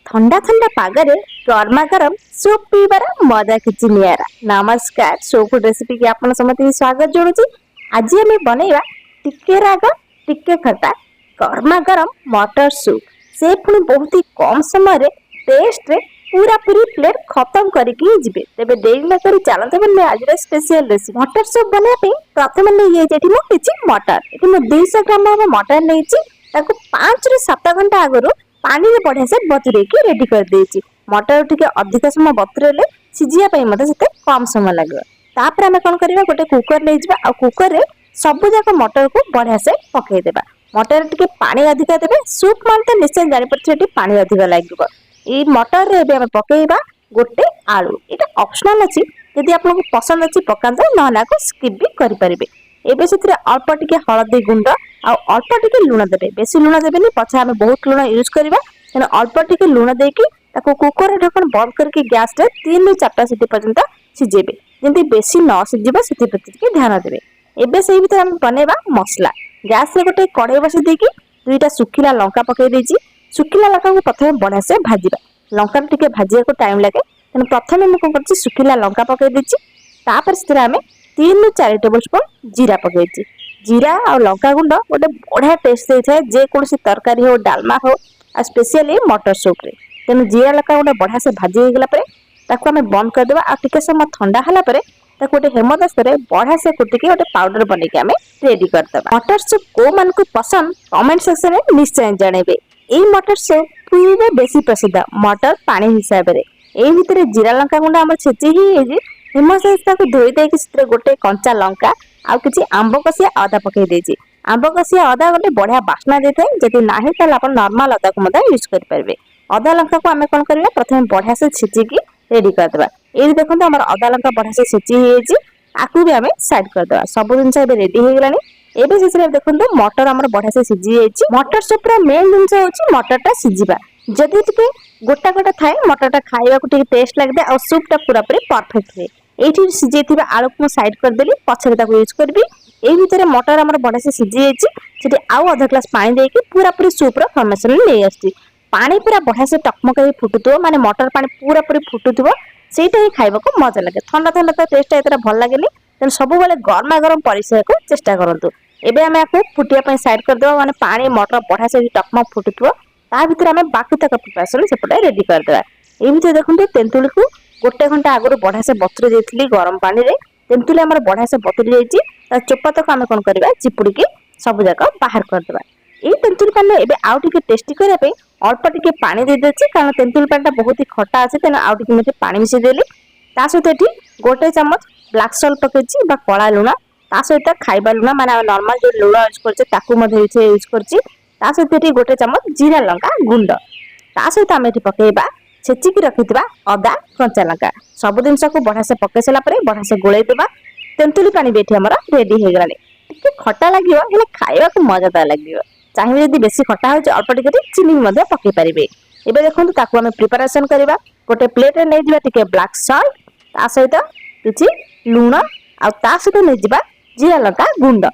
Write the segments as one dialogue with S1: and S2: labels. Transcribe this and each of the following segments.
S1: ठंडा ठंडा पागरे गर्मा गरम सूप पीबार मजा किछि नियारा। नमस्कार, सो फूड रेसिपी की आपन समस्त स्वागत जोड़ुछि। आज आम बनैबा टिके राग टिके खट्टा गर्मा गरम मटर सूप। से पुणी बहुत ही कम समय रे टेस्ट रे पूरा पूरी प्लेट खत्म करके जिबे। तेबे देरी न करी चलते बने आज स्पेशल रेसिपी मटर सूप बना पे। प्रथम नहीं जेठी मो किछि मटर, एठी मो 200 ग्राम मटर लेछि। ताको 5 ରୁ 7 घंटा आगरो पानी रे बढ़िया से बतुरे के रेडी कर देछि। मटर टिके अधिक समय बतुरेले सिजिया पई मते सेते कम समय लागो। तापर हमें कोन करबा, गोटे कुकर ले जिबा आ कुकर रे सब जाक मटर को बढ़िया से पकई देबा। मटर टिके पानी अधिक देबे। सूप मानते निश्चय जानि परछेटी पानी अधिक लागिबो। ई मटर रे बे हम पकईबा गोटे आलू। एटा ऑप्शनल अछि, यदि आपको पसंद अछि पकांतो, नहला को स्किप भी करि परिबे। एबे सेतिर अल्प टिके हळदी गुंड आ अल्प टिके लूण देबे। बेसी लूण देबेनी, पछा हमें बहुत लूण यूज करबा। तेना अल्प टिके लूण देकी ताको कुकर ढक्कन बंद करके गैस रे 3 ରୁ 4टा सीटी पर्यंत सिजेबे। जेंति बेसी न सिजिबा सेति प्रति के ध्यान देबे। एबे सेही भीतर हम बनेबा मसला। गैस रे गोटे कढ़ाई बसी देकी 2टा सुखिला लंका पकई देछि। सुखिला लंका को प्रथमे बढ़िया से भाजिबा। लंका टिके भाजिया को टाइम लागे, तेना प्रथमे हम कोन करछि सुखिला लंका पकई देछि। तापर सेतिर हमें 3 ରୁ 4 टेबल स्पून जीरा पकईछि। जीरा और लंका गुंड गोटे बढ़िया टेस्ट देଥାଏ जे कोनसी तरकारी हो, डालमा हो, आ स्पेशली मटर सूप रे। तेनु जीरा लंका गुंड बढ़िया से भाजी हो गेला परे ताको हमें बंद कर देबा। आ टिके समय ठंडा हला परे ताको गोटे हेमदस्ता रे बढ़िया से कुटी के गोटे पाउडर बनै के हमें रेडी कर देबा। मटर सूप को मन को पसंद कमेंट सेक्शन में निश्चय जणेबे। एई मटर सूप पुरीरे बेसी प्रसिद्ध मटर पानी हिसाब रे। एई भितरे जीरा लंका गुंड हमर छेची ही हेमदस्ता को धोई दे कि सितरे गोटे कंचा लंका आ किछि आंब कसिया अदा पकई देछि। आंब कसिया अदा गोटे बढ़िया बास्ना देଥାଏ। जदि नाही ताले आपण नॉर्मल अदा को मदा यूज कर परबे। अदा लंका को हमें कोन करबा, प्रथमे बढ़िया से छिची की रेडी कर देबा। एई देखंतो हमर अदा लंका बढ़िया से छिची हेछि। आकु भी हमें साइड कर देबा। सब दिन से रेडी हो गेलानी। एबे सेसरे देखंतो मटर हमर बढ़िया से सिजी हेछि। मटर सूप रा मेन जिंस होछि मटर टा सिजिबा। जदि टिके गोटा गोटा थाए मटर टा खाइबा को टिके टेस्ट लागदे आ सूप टा पूरा पूरी परफेक्ट हे। एठी सिजेथिबा आलू को साइड कर देली, पछरे ताको यूज करबी। एई भितरे मटर हमर बढ़िया से सिजी हेछि। सेठी आउ आधा ग्लास पानी देके पूरा पूरी सूप रा फॉर्मेशन ले आछि। पानी पूरा बढ़िया से टकमक हे फुटुतो, माने मटर पानी पूरा पूरी फुटुतो। सेटा ही खाइबा को मजा लागे। ठंडा ठंडा तो टेस्ट एतरा भल लागेनी। तेन सब बेले गरमा गरम परिसे को चेष्टा करंतु। एबे हमें आको फुटिया पई साइड कर देबा। माने पानी मटर बढ़िया से टकमक फुटुतो। ता भीतर हमें बाकी तक प्रिपरेशन सेपटे रेडी कर देबा। एई भीतर देखंतु तेंतुली को गोटे घंटा आगरो बढ़िया से बतुरे देथिली गरम पानी रे। तेंतुली हमर बढ़िया से बतुरी जाईची। ता चोपा तक हमें कोन करबा, चिपुड़ी के सब जाका बाहर कर देबा। एई तेंतुली पानी एबे आउ टिके टेस्टी करे पे अल्प टिके पानी दे देछि, कारण तेंतुली पानी ता बहुत ही खट्टा আছে। तेन आउ टिके मते पानी मिसे देली। ता सहित एठी गोटे चम्मच ब्लैक सॉल्ट पकेछि बा कळा लुणा। ता सहित खाइबा लुणा, माने नॉर्मल जो लुणा यूज करछे ताकू मध्ये यूज करछि। ता सहित एठी गोटे चम्मच जीरा लंका गुंड। ता सहित हम एठी पकेइबा छेचिकी रखिथिबा अदा कंचा लंका। सब दिन को बढ़िया से पकई सला परे बढ़िया से गोळै देबा। तेंतुली पानी बेठी हमर रेडी हे गेलानी। टिके खट्टा लागियो, हेले खाइबा को मजादार लागियो। चाहिए यदि बेसी खट्टा हो अल्प टिके चीनी मध्ये पकई परिबे। एबे देखंतु ताकू हम प्रिपरेशन करबा। गोटे प्लेट रे नै दिबा टिके ब्लैक सॉल्ट, ता सहित किछि लूण आ ता सहित नै दिबा जीरा लंका गुंड।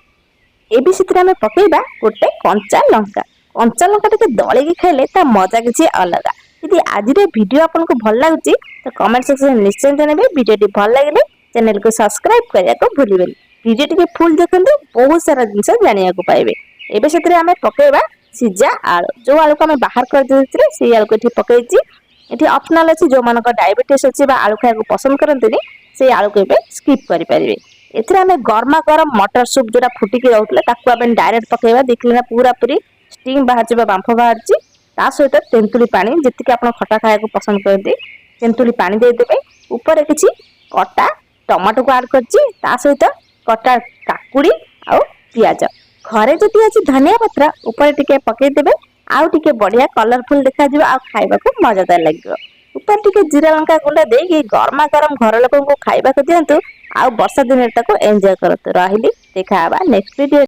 S1: एबे सितरे हम पकईबा गोटे कंचा लंका। कंचा लंका टिके दळी के खाइले ता मजा किछि अलगा। यदि आज वीडियो आपको भल लगे तो कमेंट सेक्शन में निश्चय जानवे। वीडियो भल लगे चैनल को सब्सक्राइब करने को भूलिए। वीडियो टी फुल देखते, बहुत सारा जिन जाना पाइबे। एबे सेतरे हमें पकेइबा सिजा आलू। जो आलू को हमें बाहर कर देथिले से आलू को एठी पकेइछि। एठी ऑप्शनल अछि, जो मानक डायबिटीज अछि बा आलू खाया को पसंद करंतनी से आलू को एबे स्किप करि परिबे। एथरे हमें गरमा गरम मटर सूप जोटा फुटी के रहउतले ताकू हमें डायरेक्ट पकेइबा। देखले ना पूरा पूरी स्टीम बाहर बा बांफ बाहरछि। ता सहित तेंतुली पानी जति आप खटा खाया को पसंद करते तेंतुली पानी दे देबे। ऊपर किछि कटा टमाटो को ऐड करछि, ता सहित कटा काकुड़ी आ प्याज। घरे जति अछि धनिया पत्र ऊपर टिके पकेई देबे। आउ टिके बढ़िया कलरफुल देखा जिवो आ खाइबा को मजादार लागियो। ऊपर टिके जीरा लंका गुंड देके गरमा गरम घर लोगन को खाइबा को दियंतु। आ वर्षा दिन ताको एन्जॉय करत रहिली। देखा बा नेक्स्ट वीडियो।